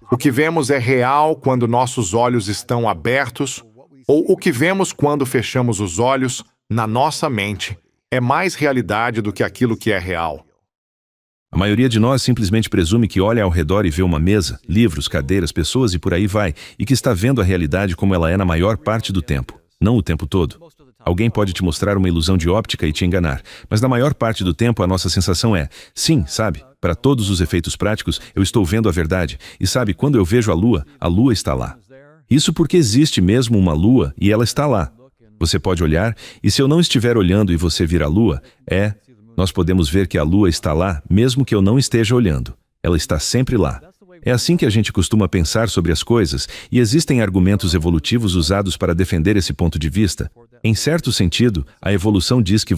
O que vemos é real quando nossos olhos estão abertos, ou o que vemos quando fechamos os olhos, na nossa mente, é mais realidade do que aquilo que é real. A maioria de nós simplesmente presume que olha ao redor e vê uma mesa, livros, cadeiras, pessoas e por aí vai, e que está vendo a realidade como ela é na maior parte do tempo, não o tempo todo. Alguém pode te mostrar uma ilusão de óptica e te enganar, mas na maior parte do tempo a nossa sensação é, sim, sabe, para todos os efeitos práticos, eu estou vendo a verdade, e sabe, quando eu vejo a lua está lá. Isso porque existe mesmo uma lua e ela está lá. Você pode olhar, e se eu não estiver olhando e você vir a lua, nós podemos ver que a lua está lá, mesmo que eu não esteja olhando. Ela está sempre lá. É assim que a gente costuma pensar sobre as coisas, e existem argumentos evolutivos usados para defender esse ponto de vista. Em certo sentido, a evolução diz que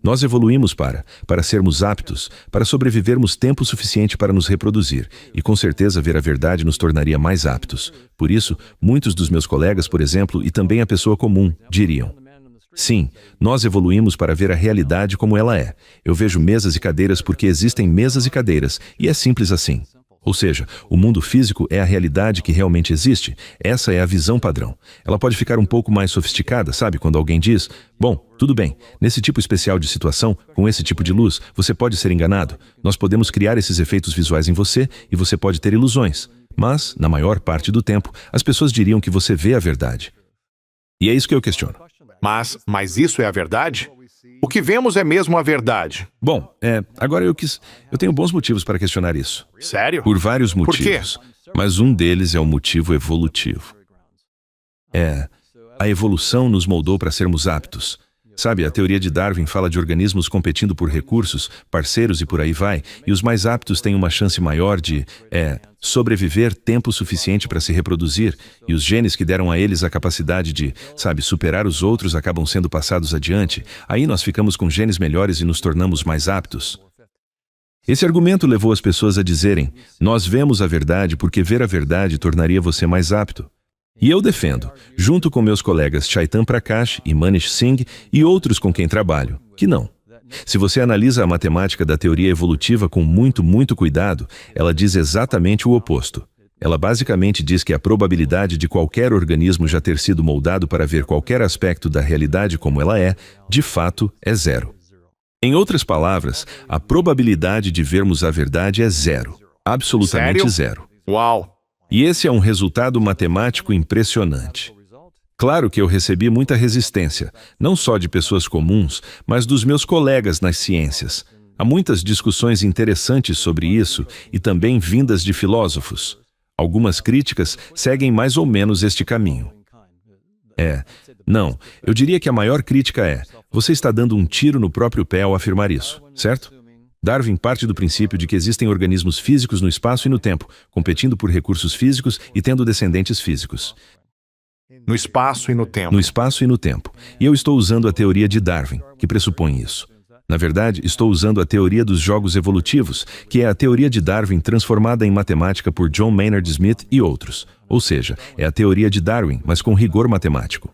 nós evoluímos para sermos aptos, para sobrevivermos tempo suficiente para nos reproduzir, e com certeza ver a verdade nos tornaria mais aptos. Por isso, muitos dos meus colegas, por exemplo, e também a pessoa comum, diriam: sim, nós evoluímos para ver a realidade como ela é. Eu vejo mesas e cadeiras porque existem mesas e cadeiras, e é simples assim. Ou seja, o mundo físico é a realidade que realmente existe. Essa é a visão padrão. Ela pode ficar um pouco mais sofisticada, sabe? Quando alguém diz, bom, tudo bem, nesse tipo especial de situação, com esse tipo de luz, você pode ser enganado. Nós podemos criar esses efeitos visuais em você e você pode ter ilusões. Mas, na maior parte do tempo, as pessoas diriam que você vê a verdade. E é isso que eu questiono. Mas isso é a verdade? O que vemos é mesmo a verdade. Bom, agora eu tenho bons motivos para questionar isso. Sério? Por vários motivos. Por quê? Mas um deles é o motivo evolutivo. A evolução nos moldou para sermos aptos. Sabe, a teoria de Darwin fala de organismos competindo por recursos, parceiros e por aí vai, e os mais aptos têm uma chance maior de, sobreviver tempo suficiente para se reproduzir, e os genes que deram a eles a capacidade de, superar os outros acabam sendo passados adiante. Aí nós ficamos com genes melhores e nos tornamos mais aptos. Esse argumento levou as pessoas a dizerem, nós vemos a verdade porque ver a verdade tornaria você mais apto. E eu defendo, junto com meus colegas Chaitan Prakash e Manish Singh e outros com quem trabalho, que não. Se você analisa a matemática da teoria evolutiva com muito cuidado, ela diz exatamente o oposto. Ela basicamente diz que a probabilidade de qualquer organismo já ter sido moldado para ver qualquer aspecto da realidade como ela é, de fato, é zero. Em outras palavras, a probabilidade de vermos a verdade é zero. Absolutamente Sério? zero. Uau! E esse é um resultado matemático impressionante. Claro que eu recebi muita resistência, não só de pessoas comuns, mas dos meus colegas nas ciências. Há muitas discussões interessantes sobre isso e também vindas de filósofos. Algumas críticas seguem mais ou menos este caminho. Eu diria que a maior crítica você está dando um tiro no próprio pé ao afirmar isso, certo? Darwin parte do princípio de que existem organismos físicos no espaço e no tempo, competindo por recursos físicos e tendo descendentes físicos. No espaço e no tempo. No espaço e no tempo. E eu estou usando a teoria de Darwin, que pressupõe isso. Na verdade, estou usando a teoria dos jogos evolutivos, que é a teoria de Darwin transformada em matemática por John Maynard Smith e outros. Ou seja, é a teoria de Darwin, mas com rigor matemático.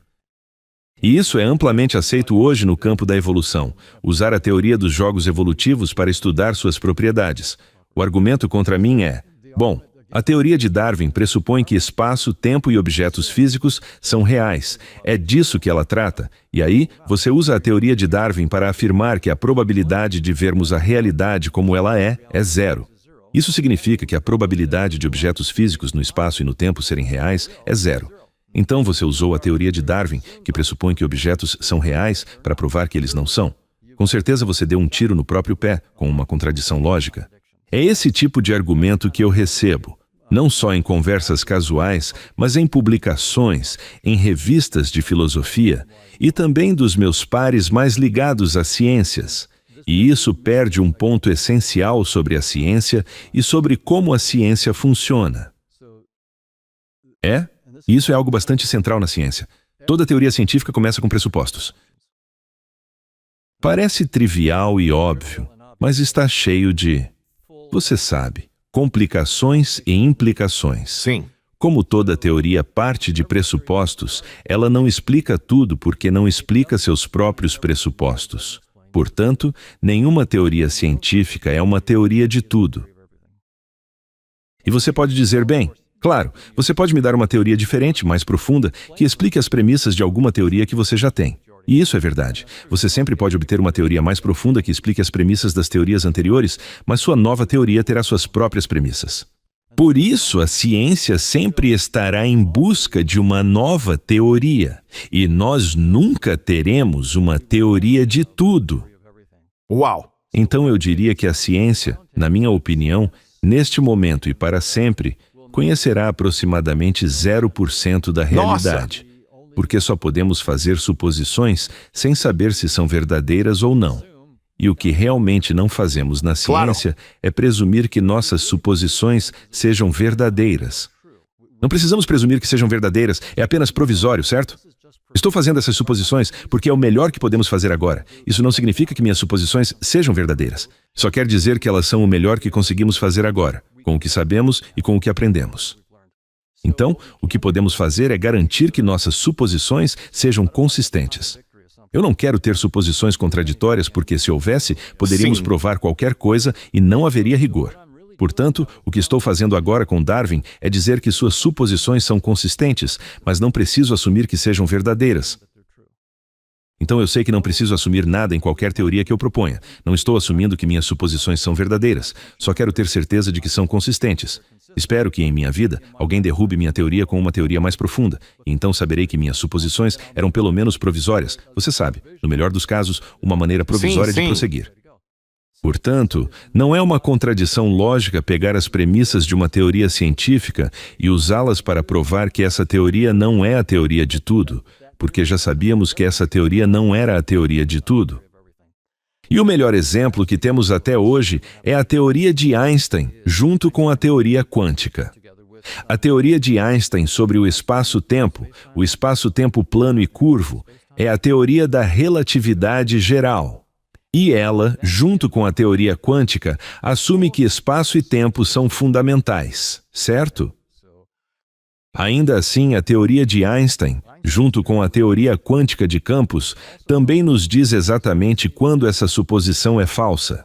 E isso é amplamente aceito hoje no campo da evolução, usar a teoria dos jogos evolutivos para estudar suas propriedades. O argumento contra mim a teoria de Darwin pressupõe que espaço, tempo e objetos físicos são reais. É disso que ela trata. E aí, você usa a teoria de Darwin para afirmar que a probabilidade de vermos a realidade como ela é zero. Isso significa que a probabilidade de objetos físicos no espaço e no tempo serem reais é zero. Então você usou a teoria de Darwin, que pressupõe que objetos são reais, para provar que eles não são. Com certeza você deu um tiro no próprio pé, com uma contradição lógica. É esse tipo de argumento que eu recebo, não só em conversas casuais, mas em publicações, em revistas de filosofia, e também dos meus pares mais ligados às ciências. E isso perde um ponto essencial sobre a ciência e sobre como a ciência funciona. E isso é algo bastante central na ciência. Toda teoria científica começa com pressupostos. Parece trivial e óbvio, mas está cheio de, você sabe, complicações e implicações. Sim. Como toda teoria parte de pressupostos, ela não explica tudo porque não explica seus próprios pressupostos. Portanto, nenhuma teoria científica é uma teoria de tudo. E você pode dizer, bem, claro, você pode me dar uma teoria diferente, mais profunda, que explique as premissas de alguma teoria que você já tem. E isso é verdade. Você sempre pode obter uma teoria mais profunda que explique as premissas das teorias anteriores, mas sua nova teoria terá suas próprias premissas. Por isso, a ciência sempre estará em busca de uma nova teoria. E nós nunca teremos uma teoria de tudo. Uau! Então eu diria que a ciência, na minha opinião, neste momento e para sempre, conhecerá aproximadamente 0% da realidade. Porque só podemos fazer suposições sem saber se são verdadeiras ou não. E o que realmente não fazemos na ciência é presumir que nossas suposições sejam verdadeiras. Não precisamos presumir que sejam verdadeiras, é apenas provisório, certo? Estou fazendo essas suposições porque é o melhor que podemos fazer agora. Isso não significa que minhas suposições sejam verdadeiras. Só quer dizer que elas são o melhor que conseguimos fazer agora, com o que sabemos e com o que aprendemos. Então, o que podemos fazer é garantir que nossas suposições sejam consistentes. Eu não quero ter suposições contraditórias porque, se houvesse, poderíamos provar qualquer coisa e não haveria rigor. Portanto, o que estou fazendo agora com Darwin é dizer que suas suposições são consistentes, mas não preciso assumir que sejam verdadeiras. Então eu sei que não preciso assumir nada em qualquer teoria que eu proponha. Não estou assumindo que minhas suposições são verdadeiras. Só quero ter certeza de que são consistentes. Espero que, em minha vida, alguém derrube minha teoria com uma teoria mais profunda. E então saberei que minhas suposições eram pelo menos provisórias. Você sabe, no melhor dos casos, uma maneira provisória de prosseguir. Portanto, não é uma contradição lógica pegar as premissas de uma teoria científica e usá-las para provar que essa teoria não é a teoria de tudo, porque já sabíamos que essa teoria não era a teoria de tudo. E o melhor exemplo que temos até hoje é a teoria de Einstein, junto com a teoria quântica. A teoria de Einstein sobre o espaço-tempo plano e curvo, é a teoria da relatividade geral. E ela, junto com a teoria quântica, assume que espaço e tempo são fundamentais, certo? Ainda assim, a teoria de Einstein, junto com a teoria quântica de campos, também nos diz exatamente quando essa suposição é falsa.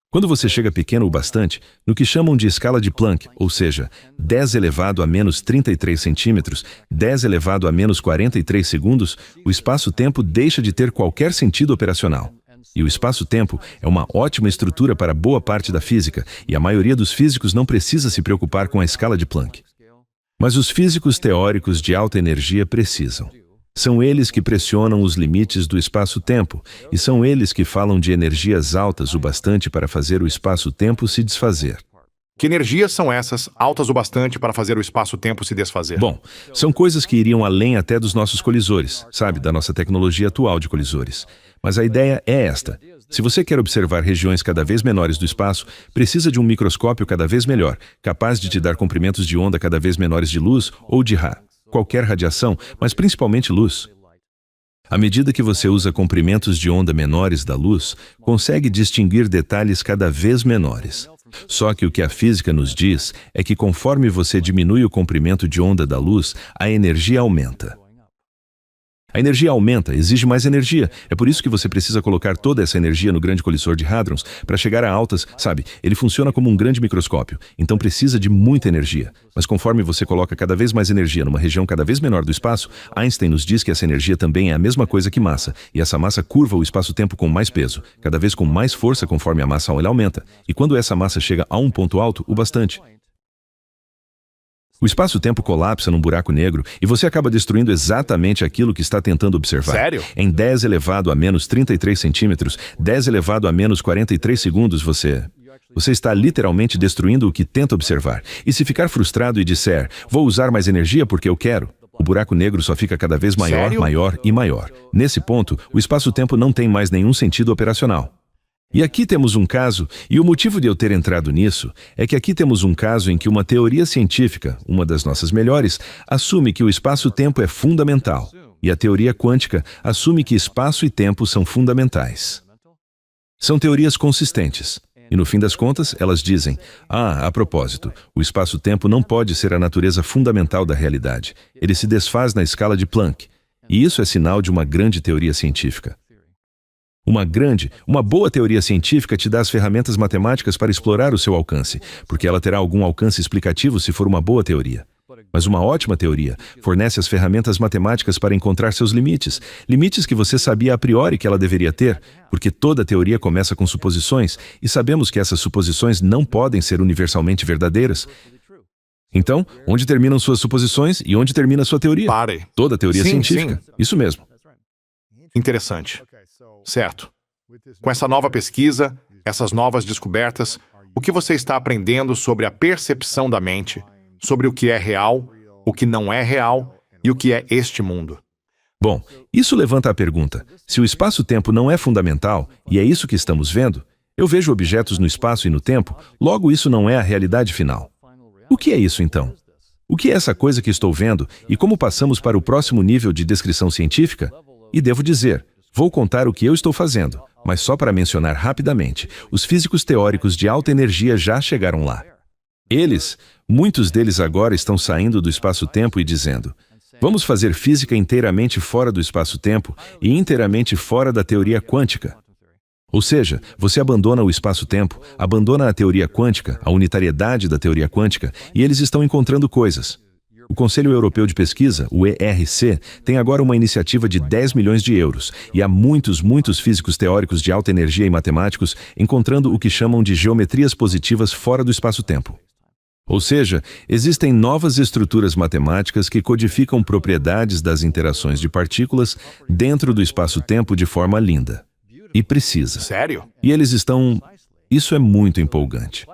Quando você chega pequeno o bastante, no que chamam de escala de Planck, ou seja, 10 elevado a menos 33 centímetros, 10 elevado a menos 43 segundos, o espaço-tempo deixa de ter qualquer sentido operacional. E o espaço-tempo é uma ótima estrutura para boa parte da física, e a maioria dos físicos não precisa se preocupar com a escala de Planck. Mas os físicos teóricos de alta energia precisam. São eles que pressionam os limites do espaço-tempo, e são eles que falam de energias altas o bastante para fazer o espaço-tempo se desfazer. Que energias são essas, altas o bastante para fazer o espaço-tempo se desfazer? Bom, são coisas que iriam além até dos nossos colisores, sabe, da nossa tecnologia atual de colisores. Mas a ideia é esta. Se você quer observar regiões cada vez menores do espaço, precisa de um microscópio cada vez melhor, capaz de te dar comprimentos de onda cada vez menores de luz ou de qualquer radiação, mas principalmente luz. À medida que você usa comprimentos de onda menores da luz, consegue distinguir detalhes cada vez menores. Só que o que a física nos diz é que conforme você diminui o comprimento de onda da luz, a energia aumenta. A energia aumenta, exige mais energia. É por isso que você precisa colocar toda essa energia no grande colisor de hadrons para chegar a altas, sabe? Ele funciona como um grande microscópio, então precisa de muita energia. Mas conforme você coloca cada vez mais energia numa região cada vez menor do espaço, Einstein nos diz que essa energia também é a mesma coisa que massa, e essa massa curva o espaço-tempo com mais peso, cada vez com mais força conforme a massa aumenta. E quando essa massa chega a um ponto alto, o bastante, o espaço-tempo colapsa num buraco negro e você acaba destruindo exatamente aquilo que está tentando observar. Sério? Em 10 elevado a menos 33 centímetros, 10 elevado a menos 43 segundos, você está literalmente destruindo o que tenta observar. E se ficar frustrado e disser, vou usar mais energia porque eu quero, o buraco negro só fica cada vez maior, Sério? maior e maior. Nesse ponto, o espaço-tempo não tem mais nenhum sentido operacional. E aqui temos um caso, e o motivo de eu ter entrado nisso é que aqui temos um caso em que uma teoria científica, uma das nossas melhores, assume que o espaço-tempo é fundamental, e a teoria quântica assume que espaço e tempo são fundamentais. São teorias consistentes, e no fim das contas, elas dizem, a propósito, o espaço-tempo não pode ser a natureza fundamental da realidade, ele se desfaz na escala de Planck, e isso é sinal de uma grande teoria científica. Uma boa teoria científica te dá as ferramentas matemáticas para explorar o seu alcance, porque ela terá algum alcance explicativo se for uma boa teoria. Mas uma ótima teoria fornece as ferramentas matemáticas para encontrar seus limites, limites que você sabia a priori que ela deveria ter, porque toda teoria começa com suposições, e sabemos que essas suposições não podem ser universalmente verdadeiras. Então, onde terminam suas suposições e onde termina sua teoria? Pare. Toda teoria Sim, científica. sim. Isso mesmo. Interessante. Certo. Com essa nova pesquisa, essas novas descobertas, o que você está aprendendo sobre a percepção da mente, sobre o que é real, o que não é real e o que é este mundo? Bom, isso levanta a pergunta: se o espaço-tempo não é fundamental, e é isso que estamos vendo, eu vejo objetos no espaço e no tempo, logo isso não é a realidade final. O que é isso então? O que é essa coisa que estou vendo e como passamos para o próximo nível de descrição científica? E devo dizer, vou contar o que eu estou fazendo, mas só para mencionar rapidamente, os físicos teóricos de alta energia já chegaram lá. Muitos deles agora estão saindo do espaço-tempo e dizendo: vamos fazer física inteiramente fora do espaço-tempo e inteiramente fora da teoria quântica. Ou seja, você abandona o espaço-tempo, abandona a teoria quântica, a unitariedade da teoria quântica, e eles estão encontrando coisas. O Conselho Europeu de Pesquisa, o ERC, tem agora uma iniciativa de 10 milhões de euros, e há muitos físicos teóricos de alta energia e matemáticos encontrando o que chamam de geometrias positivas fora do espaço-tempo. Ou seja, existem novas estruturas matemáticas que codificam propriedades das interações de partículas dentro do espaço-tempo de forma linda. E precisa. Sério? E eles estão... Isso é muito empolgante.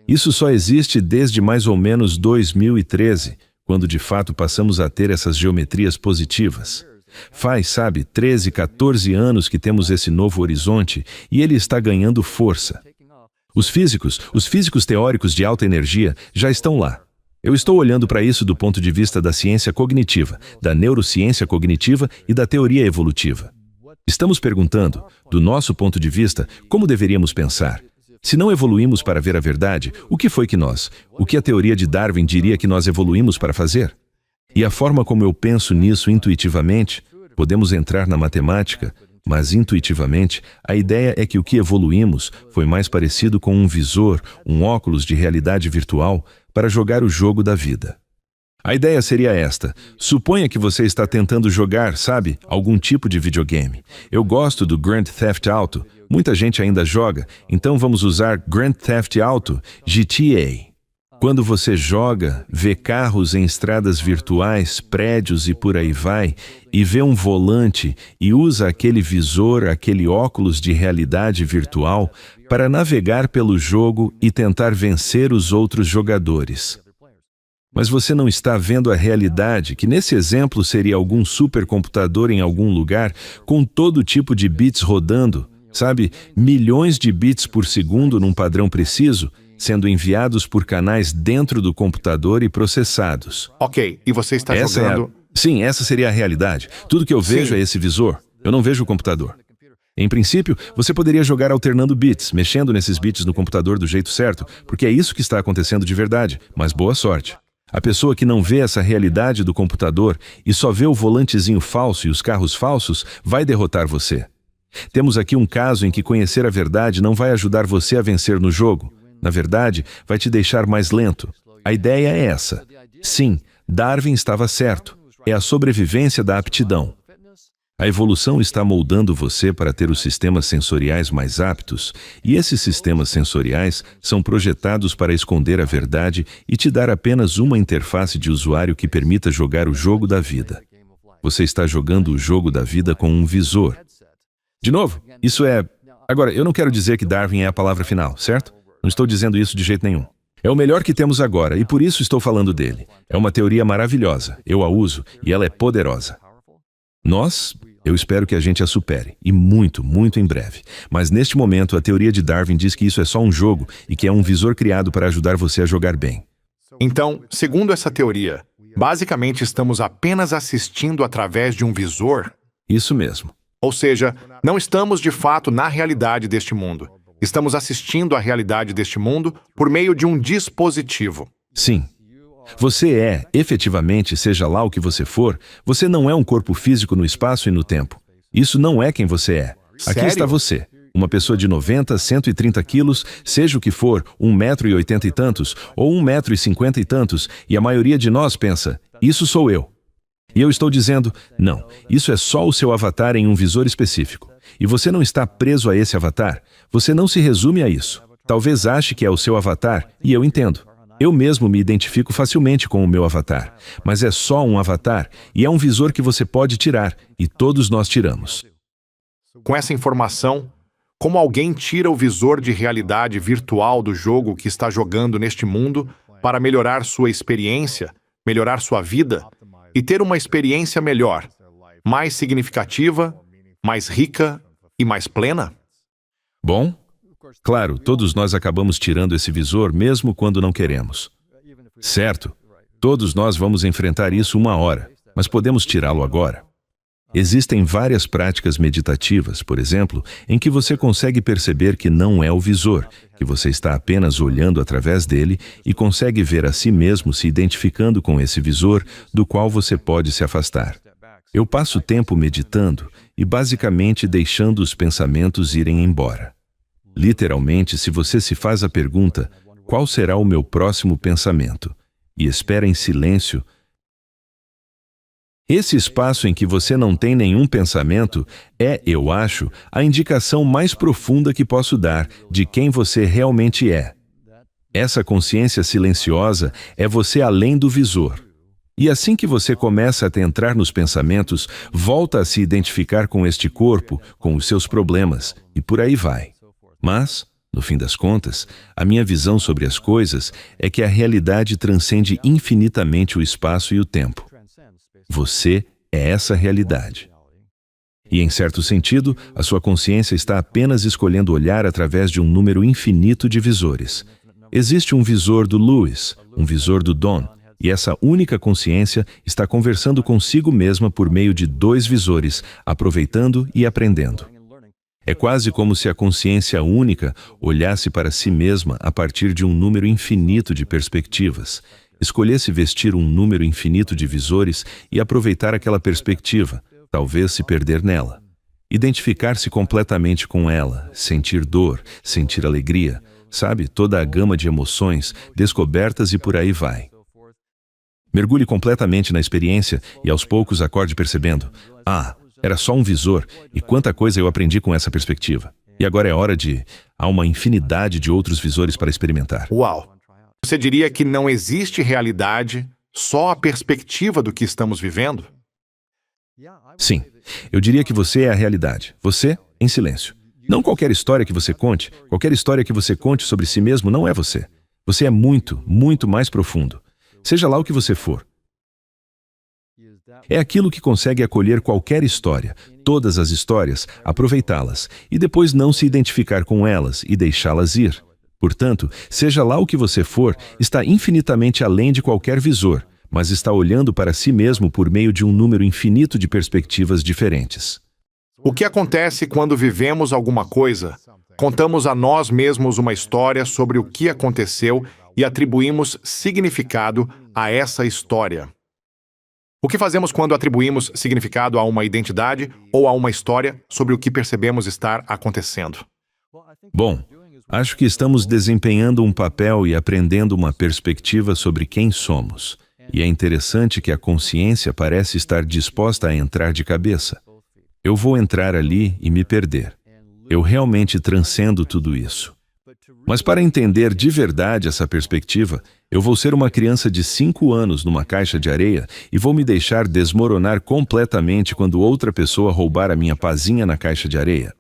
Isso só existe desde mais ou menos 2013, quando de fato passamos a ter essas geometrias positivas. Faz, 13, 14 anos que temos esse novo horizonte e ele está ganhando força. Os físicos teóricos de alta energia já estão lá. Eu estou olhando para isso do ponto de vista da ciência cognitiva, da neurociência cognitiva e da teoria evolutiva. Estamos perguntando, do nosso ponto de vista, como deveríamos pensar. Se não evoluímos para ver a verdade, o que a teoria de Darwin diria que nós evoluímos para fazer? E a forma como eu penso nisso intuitivamente, podemos entrar na matemática, mas intuitivamente, a ideia é que o que evoluímos foi mais parecido com um visor, um óculos de realidade virtual, para jogar o jogo da vida. A ideia seria esta: suponha que você está tentando jogar, algum tipo de videogame. Eu gosto do Grand Theft Auto, muita gente ainda joga, então vamos usar Grand Theft Auto, GTA. Quando você joga, vê carros em estradas virtuais, prédios e por aí vai, e vê um volante e usa aquele visor, aquele óculos de realidade virtual para navegar pelo jogo e tentar vencer os outros jogadores. Mas você não está vendo a realidade, que nesse exemplo seria algum supercomputador em algum lugar, com todo tipo de bits rodando, milhões de bits por segundo num padrão preciso, sendo enviados por canais dentro do computador e processados. Ok, e você está jogando... Sim, essa seria a realidade. Tudo que eu vejo é esse visor. Eu não vejo o computador. Em princípio, você poderia jogar alternando bits, mexendo nesses bits no computador do jeito certo, porque é isso que está acontecendo de verdade, mas boa sorte. A pessoa que não vê essa realidade do computador e só vê o volantezinho falso e os carros falsos vai derrotar você. Temos aqui um caso em que conhecer a verdade não vai ajudar você a vencer no jogo. Na verdade, vai te deixar mais lento. A ideia é essa. Sim, Darwin estava certo. É a sobrevivência da aptidão. A evolução está moldando você para ter os sistemas sensoriais mais aptos, e esses sistemas sensoriais são projetados para esconder a verdade e te dar apenas uma interface de usuário que permita jogar o jogo da vida. Você está jogando o jogo da vida com um visor. De novo, isso é... Agora, eu não quero dizer que Darwin é a palavra final, certo? Não estou dizendo isso de jeito nenhum. É o melhor que temos agora, e por isso estou falando dele. É uma teoria maravilhosa, eu a uso, e ela é poderosa. Eu espero que a gente a supere, e muito em breve. Mas neste momento, a teoria de Darwin diz que isso é só um jogo e que é um visor criado para ajudar você a jogar bem. Então, segundo essa teoria, basicamente estamos apenas assistindo através de um visor? Isso mesmo. Ou seja, não estamos de fato na realidade deste mundo. Estamos assistindo à realidade deste mundo por meio de um dispositivo. Sim. Você efetivamente, seja lá o que você for, você não é um corpo físico no espaço e no tempo. Isso não é quem você é. Aqui Sério? está você, uma pessoa de 90, 130 quilos, seja o que for, 1,80 m e tantos, ou 1,50 m e tantos, e a maioria de nós pensa, isso sou eu. E eu estou dizendo, não, isso é só o seu avatar em um visor específico. E você não está preso a esse avatar, você não se resume a isso. Talvez ache que é o seu avatar, e eu entendo. Eu mesmo me identifico facilmente com o meu avatar, mas é só um avatar, e é um visor que você pode tirar, e todos nós tiramos. Com essa informação, como alguém tira o visor de realidade virtual do jogo que está jogando neste mundo para melhorar sua experiência, melhorar sua vida e ter uma experiência melhor, mais significativa, mais rica e mais plena? Bom, claro, todos nós acabamos tirando esse visor mesmo quando não queremos. Certo, todos nós vamos enfrentar isso uma hora, mas podemos tirá-lo agora. Existem várias práticas meditativas, por exemplo, em que você consegue perceber que não é o visor, que você está apenas olhando através dele e consegue ver a si mesmo se identificando com esse visor, do qual você pode se afastar. Eu passo tempo meditando e basicamente deixando os pensamentos irem embora. Literalmente, se você se faz a pergunta, qual será o meu próximo pensamento? E espera em silêncio, esse espaço em que você não tem nenhum pensamento é, eu acho, a indicação mais profunda que posso dar de quem você realmente é. Essa consciência silenciosa é você além do visor. E assim que você começa a entrar nos pensamentos, volta a se identificar com este corpo, com os seus problemas, e por aí vai. Mas, no fim das contas, a minha visão sobre as coisas é que a realidade transcende infinitamente o espaço e o tempo. Você é essa realidade. E, em certo sentido, a sua consciência está apenas escolhendo olhar através de um número infinito de visores. Existe um visor do Lewis, um visor do Don, e essa única consciência está conversando consigo mesma por meio de 2 visores, aproveitando e aprendendo. É quase como se a consciência única olhasse para si mesma a partir de um número infinito de perspectivas, escolhesse vestir um número infinito de visores e aproveitar aquela perspectiva, talvez se perder nela. Identificar-se completamente com ela, sentir dor, sentir alegria, sabe? Toda a gama de emoções, descobertas e por aí vai. Mergulhe completamente na experiência e aos poucos acorde percebendo, era só um visor e quanta coisa eu aprendi com essa perspectiva. E agora é hora há uma infinidade de outros visores para experimentar. Uau! Você diria que não existe realidade, só a perspectiva do que estamos vivendo? Sim, eu diria que você é a realidade. Você, em silêncio. Não qualquer história que você conte, qualquer história que você conte sobre si mesmo não é você. Você é muito, muito mais profundo. Seja lá o que você for. É aquilo que consegue acolher qualquer história, todas as histórias, aproveitá-las, e depois não se identificar com elas e deixá-las ir. Portanto, seja lá o que você for, está infinitamente além de qualquer visor, mas está olhando para si mesmo por meio de um número infinito de perspectivas diferentes. O que acontece quando vivemos alguma coisa? Contamos a nós mesmos uma história sobre o que aconteceu e atribuímos significado a essa história. O que fazemos quando atribuímos significado a uma identidade ou a uma história sobre o que percebemos estar acontecendo? Bom, acho que estamos desempenhando um papel e aprendendo uma perspectiva sobre quem somos. E é interessante que a consciência parece estar disposta a entrar de cabeça. Eu vou entrar ali e me perder. Eu realmente transcendo tudo isso. Mas para entender de verdade essa perspectiva, eu vou ser uma criança de 5 anos numa caixa de areia e vou me deixar desmoronar completamente quando outra pessoa roubar a minha pazinha na caixa de areia.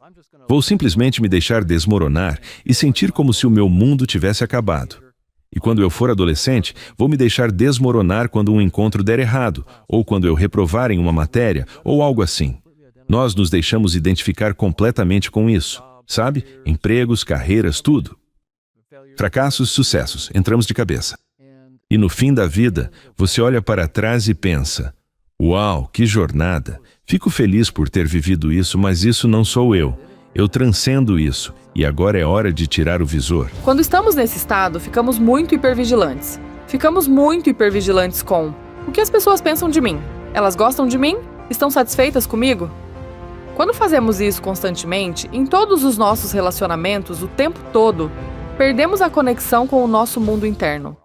Vou simplesmente me deixar desmoronar e sentir como se o meu mundo tivesse acabado. E quando eu for adolescente, vou me deixar desmoronar quando um encontro der errado, ou quando eu reprovar em uma matéria, ou algo assim. Nós nos deixamos identificar completamente com isso, sabe? Empregos, carreiras, tudo. Fracassos, sucessos, entramos de cabeça. E no fim da vida, você olha para trás e pensa, uau, que jornada! Fico feliz por ter vivido isso, mas isso não sou eu. Eu transcendo isso, e agora é hora de tirar o visor. Quando estamos nesse estado, ficamos muito hipervigilantes. Ficamos muito hipervigilantes com o que as pessoas pensam de mim. Elas gostam de mim? Estão satisfeitas comigo? Quando fazemos isso constantemente, em todos os nossos relacionamentos, o tempo todo, perdemos a conexão com o nosso mundo interno.